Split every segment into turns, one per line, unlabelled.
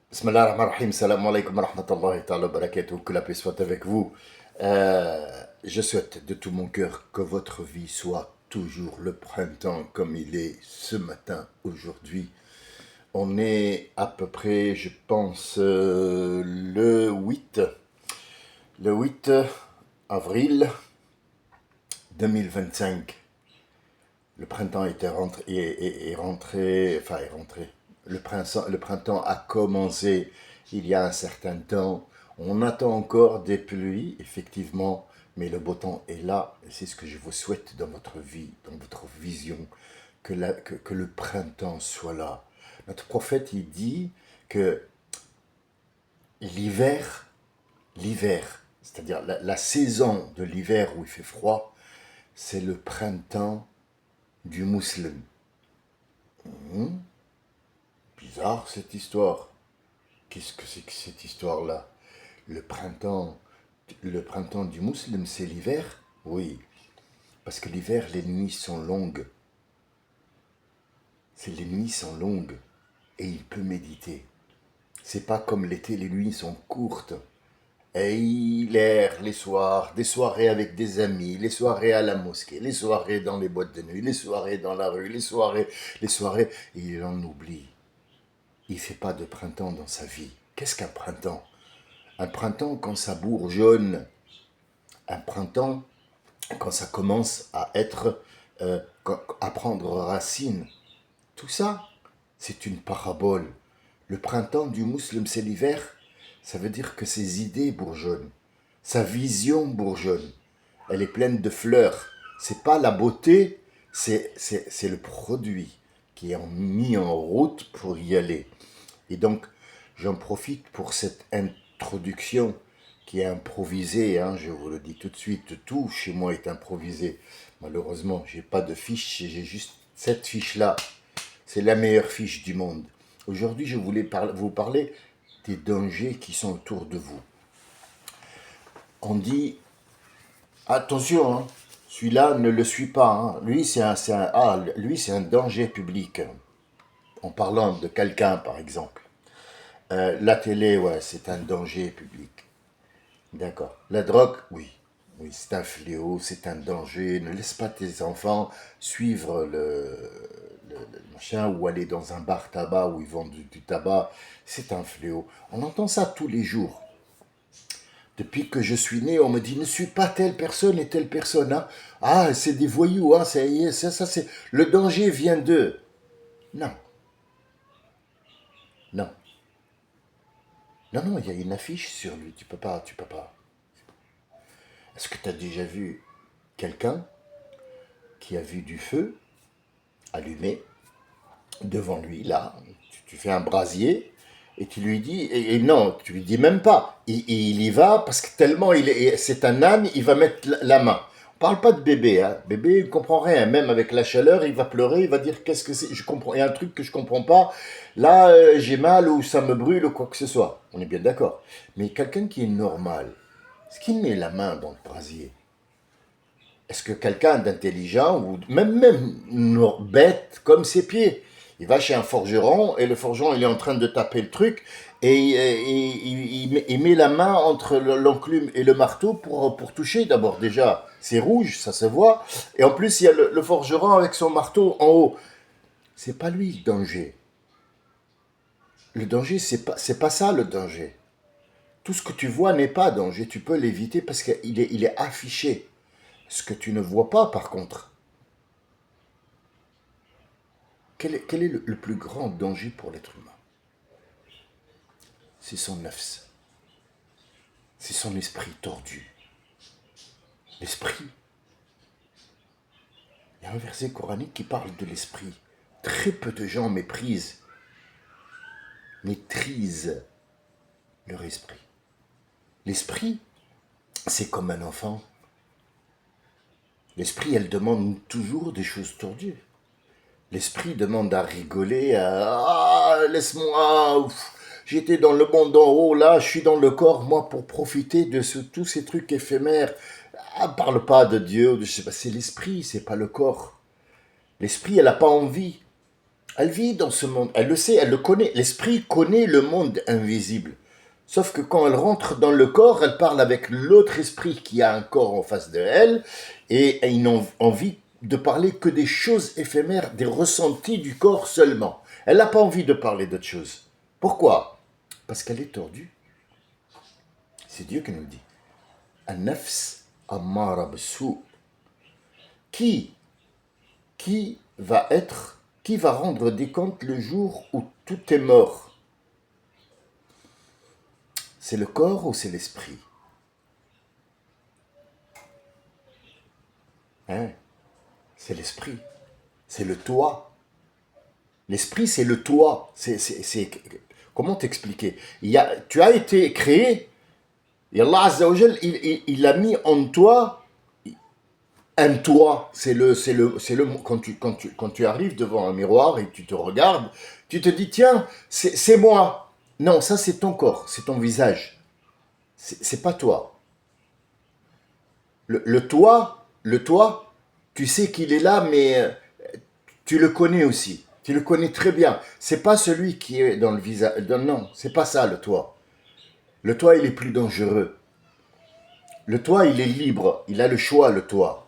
Bismillah ar-Rahman ar-Rahim, salam alaikum wa rahmatullahi ta'ala wa barakatuh, que la paix soit avec vous. Je souhaite de tout mon cœur que votre vie soit toujours le printemps comme il est ce matin, aujourd'hui. On est à peu près, je pense, le huit avril 2025. Le printemps était rentré, est rentré, enfin est rentré. Le printemps a commencé il y a un certain temps. On attend encore des pluies, effectivement, mais le beau temps est là. Et c'est ce que je vous souhaite dans votre vie, dans votre vision, que le printemps soit là. Notre prophète, il dit que l'hiver, l'hiver, c'est-à-dire la saison de l'hiver où il fait froid, c'est le printemps du musulman. Bizarre cette histoire. Qu'est-ce que c'est que cette histoire-là? Le printemps, le printemps du musulman, c'est l'hiver? Oui, parce que l'hiver, les nuits sont longues. Les nuits sont longues et il peut méditer. C'est pas comme l'été, les nuits sont courtes. Et il erre les soirs, des soirées avec des amis, les soirées à la mosquée, les soirées dans les boîtes de nuit, les soirées dans la rue, les soirées, et il en oublie. Il ne fait pas de printemps dans sa vie. Qu'est-ce qu'un printemps? Un printemps quand ça bourgeonne. Un printemps quand ça commence à être, à prendre racine. Tout ça, c'est une parabole. Le printemps du musulman, c'est l'hiver. Ça veut dire que ses idées bourgeonnent. Sa vision bourgeonne. Elle est pleine de fleurs. C'est pas la beauté, c'est le produit qui est mis en route pour y aller. Et donc, j'en profite pour cette introduction qui est improvisée, hein, je vous le dis tout de suite, tout chez moi est improvisé. Malheureusement, j'ai pas de fiche, j'ai juste cette fiche-là. C'est la meilleure fiche du monde. Aujourd'hui, je voulais vous parler des dangers qui sont autour de vous. On dit, attention, hein, celui-là ne le suit pas. Hein. Lui, c'est un danger public. En parlant de quelqu'un, par exemple. La télé, ouais, c'est un danger public. D'accord. La drogue, oui. Oui, c'est un fléau, c'est un danger. Ne laisse pas tes enfants suivre le machin ou aller dans un bar tabac où ils vendent du tabac. C'est un fléau. On entend ça tous les jours. Depuis que je suis né, on me dit ne suis pas telle personne et telle personne. Hein. Ah, c'est des voyous. Hein, c'est le danger vient d'eux. Non, non, non, non. Il y a une affiche sur lui. Tu peux pas, tu peux pas. Est-ce que tu as déjà vu quelqu'un qui a vu du feu allumé devant lui, là, tu fais un brasier, et tu lui dis, et non, tu lui dis même pas, il y va parce que tellement c'est un âne, il va mettre la main. On parle pas de bébé, hein. Bébé, il comprend rien, même avec la chaleur, il va pleurer, il va dire qu'est-ce que c'est, je comprends, il y a un truc que je comprends pas, là, j'ai mal ou ça me brûle ou quoi que ce soit. On est bien d'accord. Mais quelqu'un qui est normal, est-ce qu'il met la main dans le brasier? Est-ce que quelqu'un d'intelligent, ou même bête comme ses pieds, il va chez un forgeron et le forgeron il est en train de taper le truc et il met la main entre l'enclume et le marteau pour toucher. D'abord déjà c'est rouge, ça se voit, et en plus il y a le forgeron avec son marteau en haut. C'est pas lui le danger. Le danger c'est pas ça le danger. Tout ce que tu vois n'est pas danger, tu peux l'éviter parce qu'il est affiché. Ce que tu ne vois pas par contre. Quel est le plus grand danger pour l'être humain? C'est son nafs, c'est son esprit tordu. L'esprit, il y a un verset coranique qui parle de l'esprit. Très peu de gens maîtrisent leur esprit. L'esprit, c'est comme un enfant. L'esprit, elle demande toujours des choses tordues. L'esprit demande à rigoler, laisse-moi, j'étais dans le monde d'en haut, là, je suis dans le corps, moi, pour profiter de tous ces trucs éphémères. Ah, parle pas de Dieu, je sais pas, c'est l'esprit, c'est pas le corps. L'esprit, elle n'a pas envie. Elle vit dans ce monde, elle le sait, elle le connaît. L'esprit connaît le monde invisible. Sauf que quand elle rentre dans le corps, elle parle avec l'autre esprit qui a un corps en face de elle et ils n'ont envie de parler que des choses éphémères, des ressentis du corps seulement. Elle n'a pas envie de parler d'autre chose. Pourquoi? Parce qu'elle est tordue. C'est Dieu qui nous le dit. An-nafs ammara bis-sou. Qui qui va rendre des comptes le jour où tout est mort? C'est le corps ou c'est l'esprit? Hein? C'est l'esprit. C'est le toi. L'esprit, c'est le toi. Comment t'expliquer? Tu as été créé, et Allah Azza wa Jal, il a mis en toi un toi. Quand tu arrives devant un miroir et tu te regardes, tu te dis, tiens, c'est moi. Non, ça c'est ton corps, c'est ton visage. C'est pas toi. Le toi, tu sais qu'il est là, mais tu le connais aussi. Tu le connais très bien. C'est pas celui qui est dans le visage. Non, c'est pas ça le toi. Le toi, il est plus dangereux. Le toi, il est libre. Il a le choix, le toi.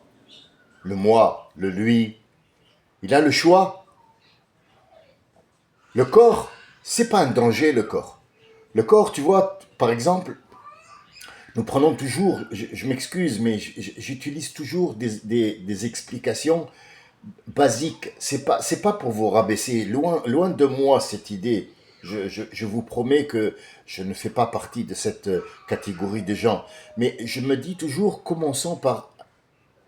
Le moi, le lui. Il a le choix. Le corps, c'est pas un danger, le corps. Le corps, tu vois, par exemple, nous prenons toujours, je m'excuse, mais j'utilise toujours des explications basiques. C'est pas pour vous rabaisser. Loin de moi cette idée. Je vous promets que je ne fais pas partie de cette catégorie de gens. Mais je me dis toujours, commençons par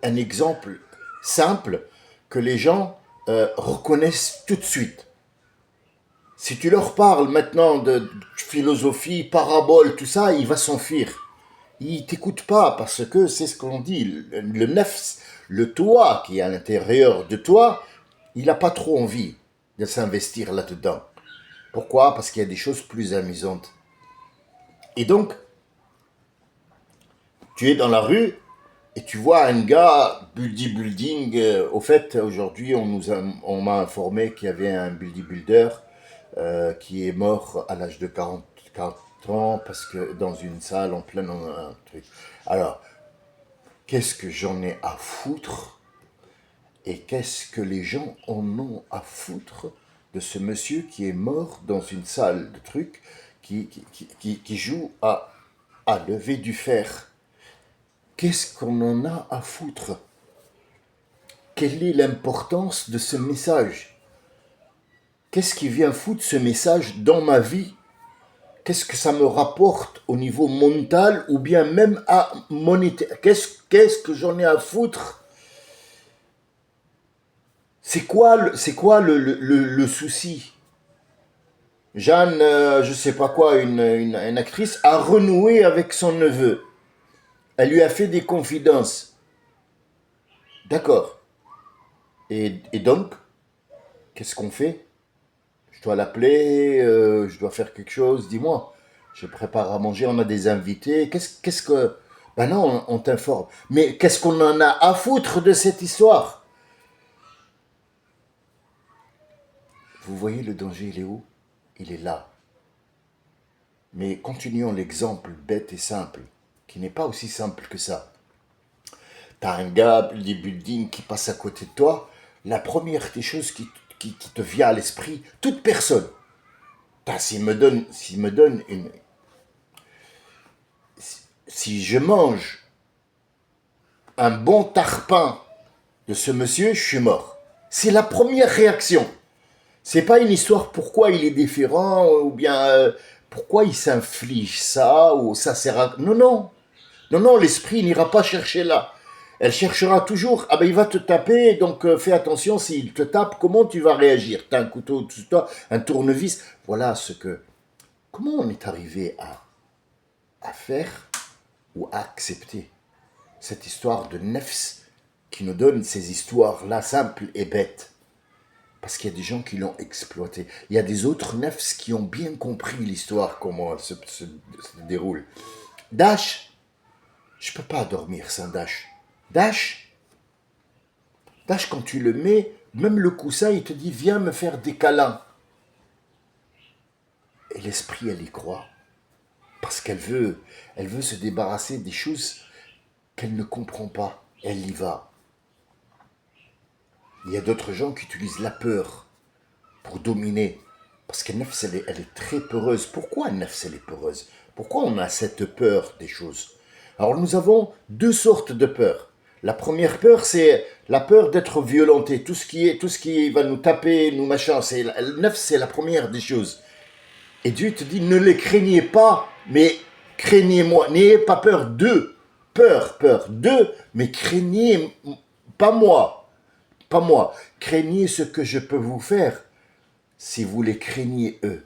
un exemple simple que les gens reconnaissent tout de suite. Si tu leur parles maintenant de philosophie, parabole, tout ça, il va s'enfuir. Il t'écoute pas parce que c'est ce qu'on dit, le nefs, le toi qui est à l'intérieur de toi, il n'a pas trop envie de s'investir là-dedans. Pourquoi? Parce qu'il y a des choses plus amusantes. Et donc, tu es dans la rue et tu vois un gars building. Au fait, aujourd'hui, on m'a informé qu'il y avait un builder qui est mort à l'âge de 44 ans parce que dans une salle en plein un truc. Alors, qu'est-ce que j'en ai à foutre et qu'est-ce que les gens en ont à foutre de ce monsieur qui est mort dans une salle de trucs qui joue à lever du fer? Qu'est-ce qu'on en a à foutre? Quelle est l'importance de ce message? Qu'est-ce qui vient foutre ce message dans ma vie? Qu'est-ce que ça me rapporte au niveau mental ou bien même à monétaire? Qu'est-ce que j'en ai à foutre? C'est quoi le souci? Jeanne, je sais pas quoi, une actrice, a renoué avec son neveu. Elle lui a fait des confidences. D'accord. Et donc, qu'est-ce qu'on fait? Je dois l'appeler, je dois faire quelque chose, dis-moi. Je prépare à manger, on a des invités. Qu'est-ce que... Ben non, on t'informe. Mais qu'est-ce qu'on en a à foutre de cette histoire? Vous voyez le danger, il est où? Il est là. Mais continuons l'exemple bête et simple, qui n'est pas aussi simple que ça. T'as un gars des buildings qui passe à côté de toi, la première des choses qui te vient à l'esprit, toute personne. S'il me donne une... Si je mange un bon tarpin de ce monsieur, je suis mort. C'est la première réaction. C'est pas une histoire pourquoi il est différent ou bien pourquoi il s'inflige ça ou ça sert à... Non, non. Non, non, l'esprit n'ira pas chercher là. Elle cherchera toujours, ah ben il va te taper, donc fais attention, s'il te tape, comment tu vas réagir? T'as un couteau dessus toi, un tournevis. Voilà ce que... Comment on est arrivé à faire ou à accepter cette histoire de nefs qui nous donne ces histoires-là simples et bêtes? Parce qu'il y a des gens qui l'ont exploité. Il y a des autres nefs qui ont bien compris l'histoire, comment elle se déroule. Dash, je ne peux pas dormir sans Dash. Dash, quand tu le mets, Même le coussin, il te dit, viens me faire des câlins. Et l'esprit, elle y croit. Parce elle veut se débarrasser des choses qu'elle ne comprend pas. Elle y va. Il y a d'autres gens qui utilisent la peur pour dominer. Parce que Nefs, elle est très peureuse. Pourquoi Nefs, elle est peureuse? Pourquoi on a cette peur des choses? Alors nous avons deux sortes de peur. La première peur, c'est la peur d'être violenté. Tout ce qui va nous taper, nous machin, Nefs, c'est la première des choses. Et Dieu te dit, ne les craignez pas, mais craignez-moi. N'ayez pas peur d'eux. Peur d'eux, mais craignez pas moi. Pas moi. Craignez ce que je peux vous faire si vous les craignez eux.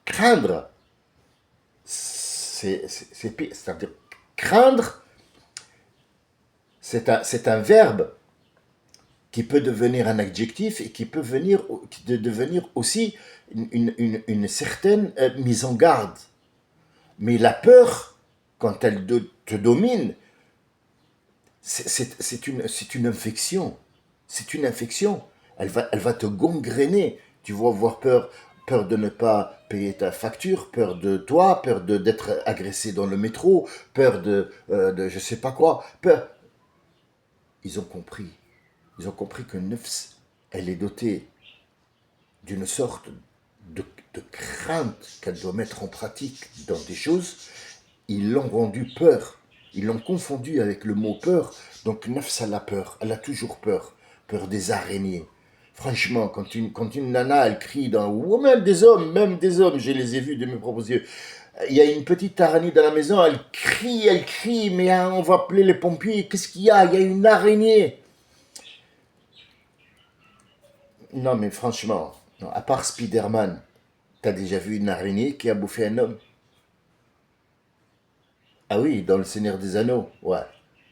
Craindre, c'est pire. C'est-à-dire, craindre, c'est un verbe qui peut devenir un adjectif et qui peut devenir aussi une certaine mise en garde. Mais la peur, quand elle te domine, c'est une infection. C'est une infection. Elle va te gangréner. Tu vas avoir peur de ne pas payer ta facture, peur de toi, peur d'être agressé dans le métro, peur de je sais pas quoi. Peur. Ils ont compris. Ils ont compris que Nefs, elle est dotée d'une sorte de, de crainte qu'elle doit mettre en pratique dans des choses. Ils l'ont rendu peur. Ils l'ont confondu avec le mot peur. Donc Nefs, elle a peur. Elle a toujours peur. Peur des araignées. Franchement, quand une nana, elle crie ou même des hommes, je les ai vus de mes propres yeux. Il y a une petite araignée dans la maison, elle crie, mais hein, on va appeler les pompiers. Qu'est-ce qu'il y a? Il y a une araignée. Non, mais franchement, non, à part Spider-Man, t'as déjà vu une araignée qui a bouffé un homme? Ah oui, dans Le Seigneur des Anneaux, ouais.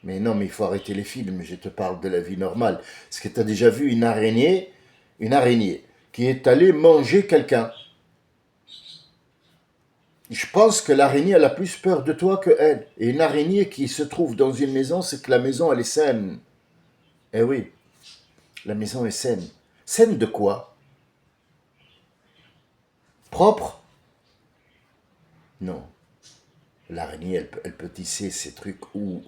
Mais non, mais il faut arrêter les films, je te parle de la vie normale. Est-ce que t'as déjà vu une araignée qui est allée manger quelqu'un? Je pense que l'araignée, elle a plus peur de toi que elle. Et une araignée qui se trouve dans une maison, c'est que la maison, elle est saine. Eh oui, la maison est saine. Saine de quoi? Propre? Non. L'araignée, elle peut tisser ces trucs où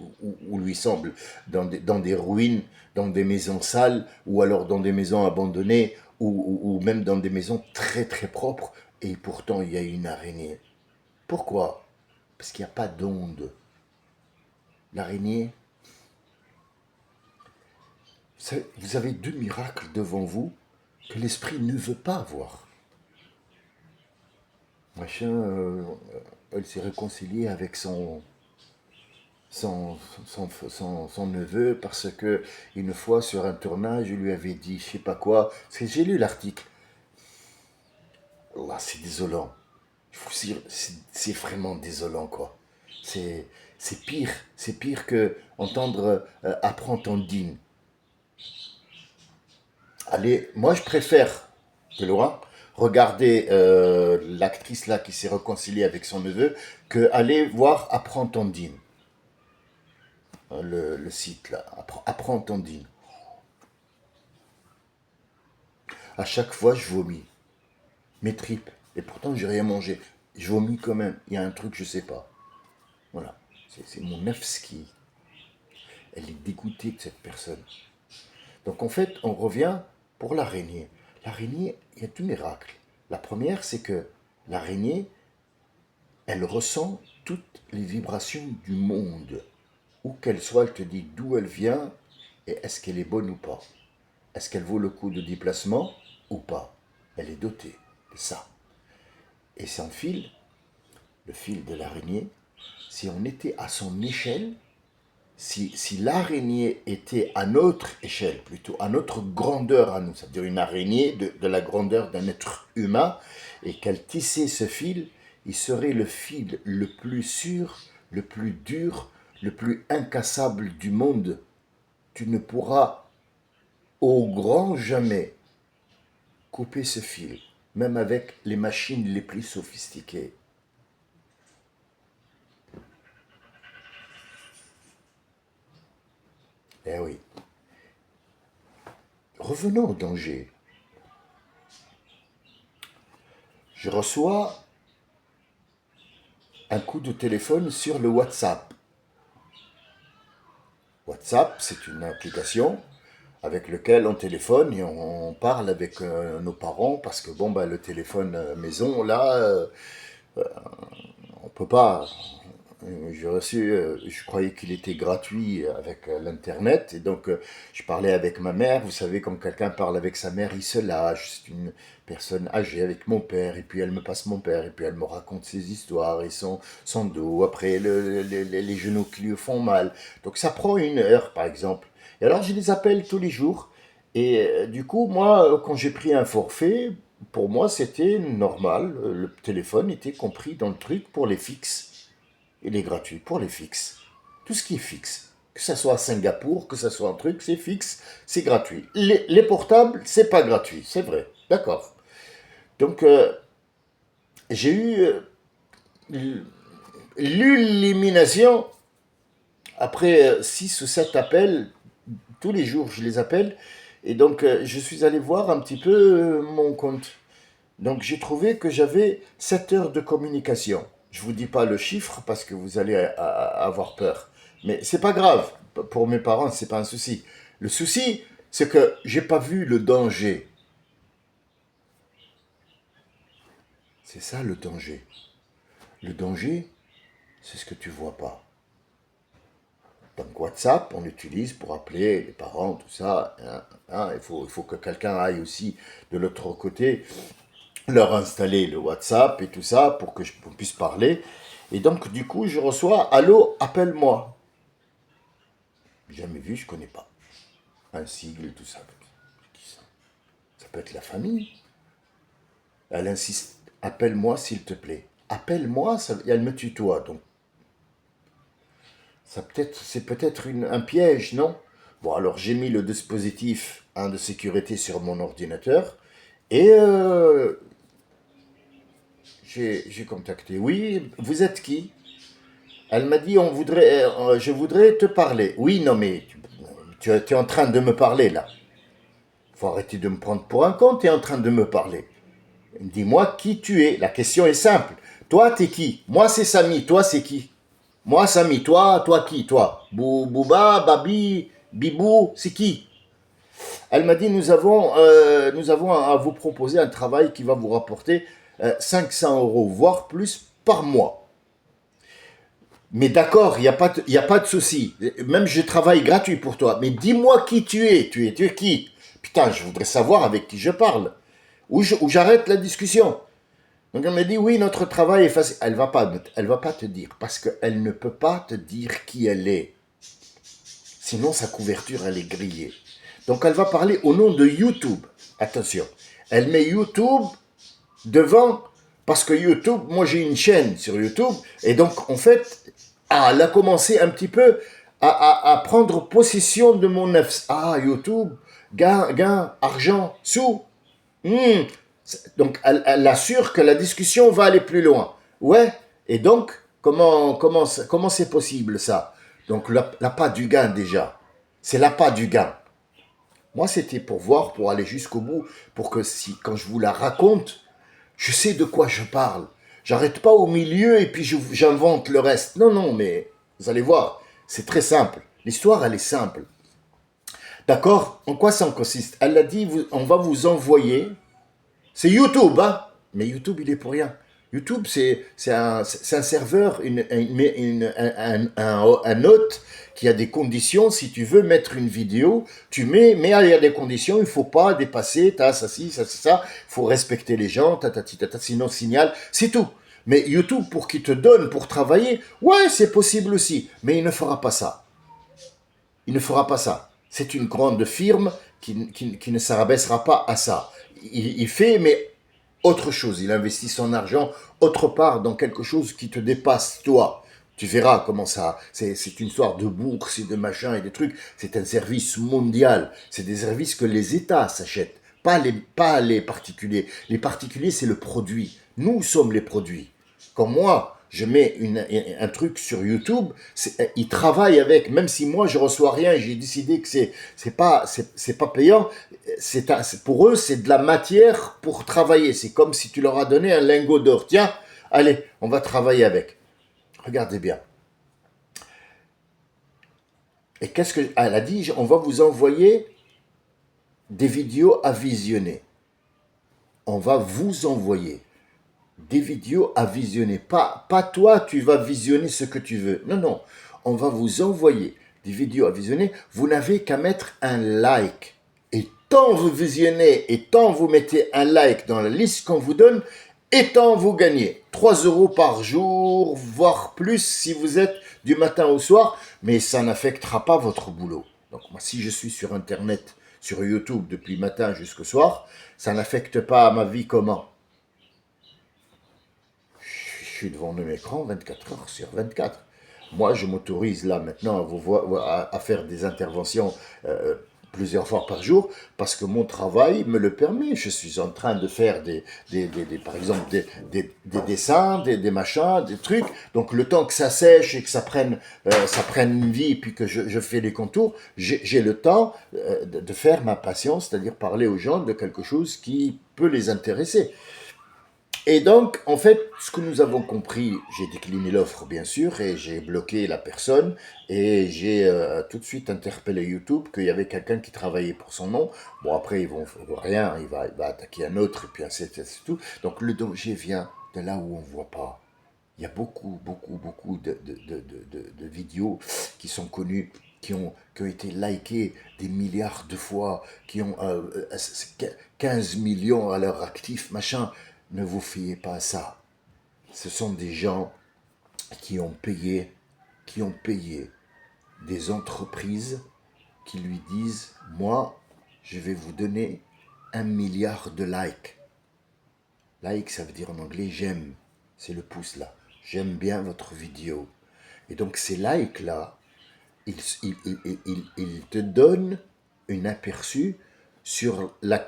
lui semble, dans des ruines, dans des maisons sales, ou alors dans des maisons abandonnées, ou même dans des maisons très très propres, et pourtant il y a une araignée. Pourquoi? Parce qu'il n'y a pas d'onde. L'araignée, vous avez deux miracles devant vous que l'esprit ne veut pas voir. Machin, elle s'est réconciliée avec son neveu parce que une fois sur un tournage, je lui avais dit, je sais pas quoi, parce que j'ai lu l'article. Là, c'est désolant. Je vous dire, c'est vraiment désolant, quoi. C'est, c'est pire que entendre apprends ton dîne. Allez, moi je préfère, de loin, regarder l'actrice là qui s'est réconciliée avec son neveu que aller voir apprends ton dîne. Le site là, apprends ton dîne. À chaque fois, je vomis. Mes tripes. Et pourtant, j'ai rien mangé. Je vomis quand même. Il y a un truc, je sais pas. Voilà. C'est mon nefs qui. Elle est dégoûtée de cette personne. Donc en fait, on revient pour l'araignée. L'araignée, il y a deux miracles. La première, c'est que l'araignée, elle ressent toutes les vibrations du monde. Où qu'elle soit, elle te dit d'où elle vient et est-ce qu'elle est bonne ou pas. Est-ce qu'elle vaut le coup de déplacement ou pas? Elle est dotée de ça. Et son fil, le fil de l'araignée, si on était à son échelle, si l'araignée était à notre échelle, plutôt à notre grandeur à nous, c'est-à-dire une araignée de la grandeur d'un être humain, et qu'elle tissait ce fil, il serait le fil le plus sûr, le plus dur, le plus incassable du monde. Tu ne pourras au grand jamais couper ce fil, même avec les machines les plus sophistiquées. Eh oui. revenons au danger. Je reçois un coup de téléphone sur le WhatsApp. WhatsApp, c'est une application avec laquelle on téléphone et on parle avec nos parents parce que bon, le téléphone maison, là, on peut pas. J'ai reçu, je croyais qu'il était gratuit avec l'internet et donc je parlais avec ma mère. Vous savez, quand quelqu'un parle avec sa mère, il se lâche. C'est une personne âgée avec mon père et puis elle me passe mon père et puis elle me raconte ses histoires et son dos. Après, les genoux qui lui font mal. Donc ça prend 1 heure par exemple. Et alors je les appelle tous les jours et du coup, moi, quand j'ai pris un forfait, pour moi c'était normal. Le téléphone était compris dans le truc pour les fixes. Il est gratuit pour les fixes. Tout ce qui est fixe. Que ça soit à Singapour, que ça soit un truc, c'est fixe, c'est gratuit. Les portables, c'est pas gratuit, c'est vrai. D'accord. Donc, j'ai eu l'illumination, après 6 ou 7 appels, tous les jours je les appelle, et donc je suis allé voir un petit peu mon compte. Donc j'ai trouvé que j'avais 7 heures de communication. Je ne vous dis pas le chiffre parce que vous allez avoir peur. Mais c'est pas grave. Pour mes parents, c'est pas un souci. Le souci, c'est que j'ai pas vu le danger. C'est ça le danger. Le danger, c'est ce que tu vois pas. Donc WhatsApp, on l'utilise pour appeler les parents, tout ça. Il faut que quelqu'un aille aussi de l'autre côté leur installer le WhatsApp et tout ça pour que on puisse parler. Et donc, du coup, je reçois allô, appelle-moi. Jamais vu, je connais pas. Un sigle, tout ça. Qui ça? Ça peut être la famille. Elle insiste, appelle-moi s'il te plaît. Appelle-moi, et elle me tutoie. Donc, c'est peut-être un piège, non? Bon, alors j'ai mis le dispositif de sécurité sur mon ordinateur et j'ai contacté. Oui, vous êtes qui? Elle m'a dit, je voudrais te parler. Oui, non, mais tu es en train de me parler là. Faut arrêter de me prendre pour un con, tu es en train de me parler. Dis-moi qui tu es. La question est simple. Toi, t'es qui? Moi, c'est Samy. Toi, c'est qui? Moi, Samy. Toi qui? Toi. Bouba, Babi, Bibou, c'est qui? Elle m'a dit, nous avons à vous proposer un travail qui va vous rapporter 500 euros, voire plus par mois. Mais d'accord, il y a pas de souci. Même je travaille gratuit pour toi. Mais dis-moi qui tu es. Tu es qui? Putain, je voudrais savoir avec qui je parle. Ou j'arrête la discussion. Donc elle m'a dit, oui, notre travail est facile. Elle va pas te dire. Parce qu'elle ne peut pas te dire qui elle est. Sinon, sa couverture, elle est grillée. Donc elle va parler au nom de YouTube. Attention. Elle met YouTube devant, parce que YouTube, moi j'ai une chaîne sur YouTube, et donc en fait, elle a commencé un petit peu à prendre possession de mon nefs. YouTube, gain, argent, sous. Hmm. Donc elle assure que la discussion va aller plus loin. Ouais, et donc, comment c'est possible ça? Donc l'appât du gain déjà. C'est l'appât du gain. Moi, c'était pour voir, pour aller jusqu'au bout, pour que quand je vous la raconte, je sais de quoi je parle. J'arrête pas au milieu et puis j'invente le reste. Non, non, mais vous allez voir, c'est très simple. L'histoire, elle est simple. D'accord? En quoi ça en consiste? Elle a dit, on va vous envoyer. C'est YouTube, hein? Mais YouTube, il est pour rien. YouTube, c'est un serveur, un hôte qui a des conditions. Si tu veux mettre une vidéo, mais il y a des conditions. Il ne faut pas dépasser, ça, ça. Il faut respecter les gens, sinon signal, c'est tout. Mais YouTube, pour qu'il te donne pour travailler, ouais, c'est possible aussi. Mais il ne fera pas ça. Il ne fera pas ça. C'est une grande firme qui ne s'abaissera pas à ça. Il fait, mais autre chose. Il investit son argent autre part dans quelque chose qui te dépasse, toi. Tu verras comment ça. C'est une histoire de bourse et de machin et de trucs. C'est un service mondial. C'est des services que les États s'achètent, pas les particuliers. Les particuliers, c'est le produit. Nous sommes les produits. Comme moi, je mets un truc sur YouTube, ils travaillent avec, même si moi je reçois rien, j'ai décidé que c'est pas payant, pour eux c'est de la matière pour travailler. C'est comme si tu leur as donné un lingot d'or. Tiens, allez, on va travailler avec. Regardez bien. Et qu'est-ce qu'elle a dit? On va vous envoyer des vidéos à visionner. On va vous envoyer des vidéos à visionner. Pas toi, tu vas visionner ce que tu veux. Non, non. On va vous envoyer des vidéos à visionner. Vous n'avez qu'à mettre un like. Et tant vous visionnez et tant vous mettez un like dans la liste qu'on vous donne, et tant vous gagnez. 3 € par jour, voire plus si vous êtes du matin au soir, mais ça n'affectera pas votre boulot. Donc moi, si je suis sur Internet, sur YouTube depuis matin jusqu'au soir, ça n'affecte pas ma vie comment? Je suis devant mon écran 24 heures sur 24. Moi, je m'autorise là maintenant à faire des interventions plusieurs fois par jour parce que mon travail me le permet. Je suis en train de faire par exemple des dessins, des machins, des trucs. Donc le temps que ça sèche et que ça prenne une vie, puis que je fais les contours, j'ai le temps de faire ma passion, c'est-à-dire parler aux gens de quelque chose qui peut les intéresser. Et donc, en fait, ce que nous avons compris, j'ai décliné l'offre, bien sûr, et j'ai bloqué la personne, et j'ai tout de suite interpellé YouTube qu'il y avait quelqu'un qui travaillait pour son nom. Bon, après, ils vont rien, il va attaquer un autre, et puis c'est tout. Donc, le danger vient de là où on ne voit pas. Il y a beaucoup de vidéos qui sont connues, qui ont été likées des milliards de fois, qui ont 15 millions à leur actif, machin. Ne vous fiez pas à ça. Ce sont des gens qui ont payé des entreprises qui lui disent, moi, je vais vous donner 1 milliard de likes. Like, ça veut dire en anglais j'aime. C'est le pouce là. J'aime bien votre vidéo. Et donc ces likes-là, ils te donnent un aperçu sur la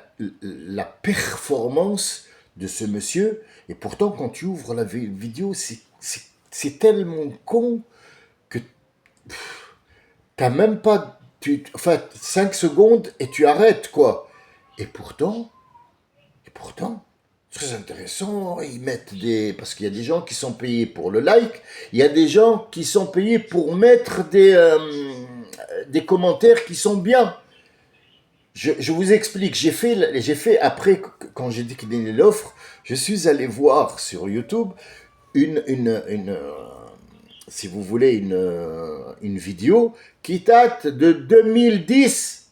performance de ce monsieur. Et pourtant, quand tu ouvres la vidéo, c'est tellement con que t'as même pas... 5 secondes et tu arrêtes, quoi. Et pourtant, très intéressant, ils mettent parce qu'il y a des gens qui sont payés pour le like, il y a des gens qui sont payés pour mettre des commentaires qui sont bien. Je vous explique, j'ai fait après, quand j'ai décliné l'offre, je suis allé voir sur YouTube si vous voulez, une vidéo qui date de 2010,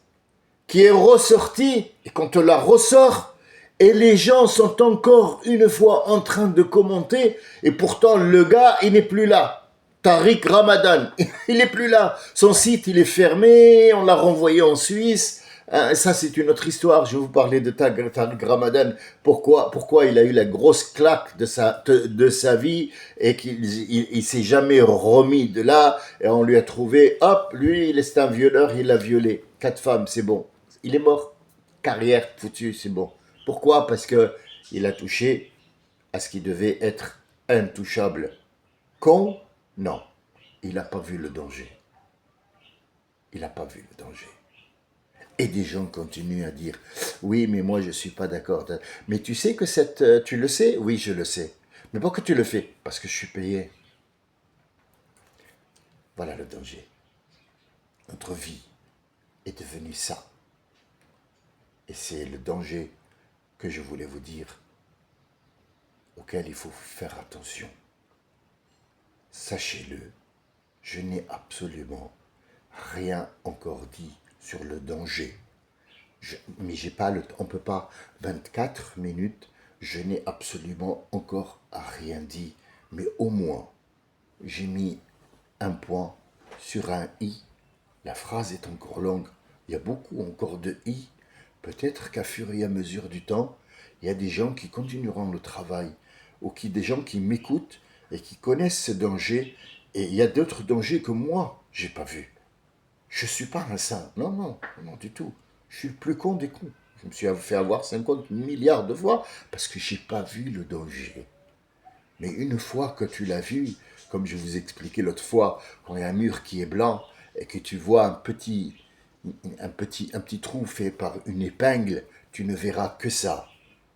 qui est ressortie, et quand on la ressort, et les gens sont encore une fois en train de commenter, et pourtant le gars, il n'est plus là. Tariq Ramadan, il n'est plus là. Son site, il est fermé, on l'a renvoyé en Suisse. Ça, c'est une autre histoire. Je vais vous parler de Tariq Ramadan. Pourquoi il a eu la grosse claque de sa vie et qu'il s'est jamais remis de là. Et on lui a trouvé, hop, lui, il est un violeur, il a violé 4 femmes, c'est bon. Il est mort. Carrière foutue, c'est bon. Pourquoi? Parce qu'il a touché à ce qui devait être intouchable. Con? Non. Il n'a pas vu le danger. Il n'a pas vu le danger. Et des gens continuent à dire, oui, mais moi je ne suis pas d'accord. Mais tu sais que tu le sais? Oui, je le sais. Mais pourquoi tu le fais? Parce que je suis payé. Voilà le danger. Notre vie est devenue ça. Et c'est le danger que je voulais vous dire, auquel il faut faire attention. Sachez-le, je n'ai absolument rien encore dit sur le danger. Mais j'ai pas on ne peut pas, 24 minutes, je n'ai absolument encore rien dit. Mais au moins, j'ai mis un point sur un i. La phrase est encore longue. Il y a beaucoup encore de i. Peut-être qu'à fur et à mesure du temps, il y a des gens qui continueront le travail, ou des gens qui m'écoutent et qui connaissent ce danger. Et il y a d'autres dangers que moi, j'ai pas vus. Je suis pas un saint. Non, non, non du tout. Je suis le plus con des cons. Je me suis fait avoir 50 milliards de fois parce que j'ai pas vu le danger. Mais une fois que tu l'as vu, comme je vous expliquais l'autre fois, quand il y a un mur qui est blanc et que tu vois un petit trou fait par une épingle, tu ne verras que ça.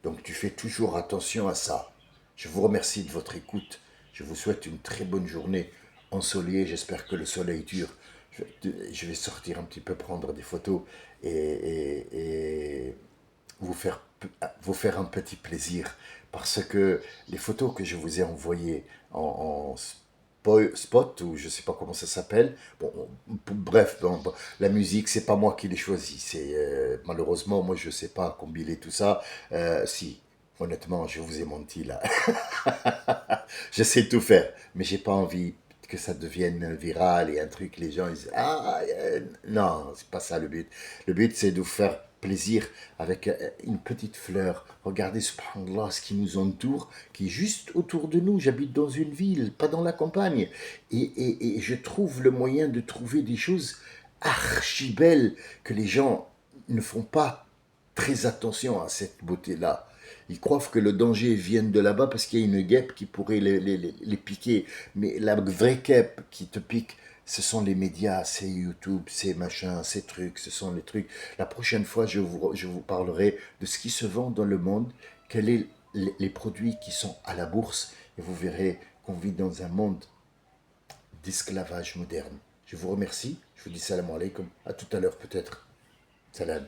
Donc tu fais toujours attention à ça. Je vous remercie de votre écoute. Je vous souhaite une très bonne journée ensoleillée. J'espère que le soleil dure. Je vais sortir un petit peu prendre des photos et vous faire, vous faire un petit plaisir. Parce que les photos que je vous ai envoyées en spot, ou je ne sais pas comment ça s'appelle, bon, bref, bon, la musique, c'est pas moi qui l'ai choisi. C'est malheureusement, moi, je ne sais pas combiner tout ça. Si, honnêtement, je vous ai menti là. Je sais tout faire, mais j'ai pas envie que ça devienne viral et un truc, les gens ils disent ah non, c'est pas ça le but. Le but c'est de vous faire plaisir avec une petite fleur. Regardez subhanallah ce qui nous entoure, qui est juste autour de nous. J'habite dans une ville, pas dans la campagne, et je trouve le moyen de trouver des choses archi belles que les gens ne font pas très attention à cette beauté-là. Ils croient que le danger vient de là-bas parce qu'il y a une guêpe qui pourrait les piquer. Mais la vraie guêpe qui te pique, ce sont les médias, c'est YouTube, c'est machin, ces trucs, ce sont les trucs. La prochaine fois, je vous parlerai de ce qui se vend dans le monde, quels sont les produits qui sont à la bourse, et vous verrez qu'on vit dans un monde d'esclavage moderne. Je vous remercie, je vous dis salam alaikum, à tout à l'heure peut-être. Salam.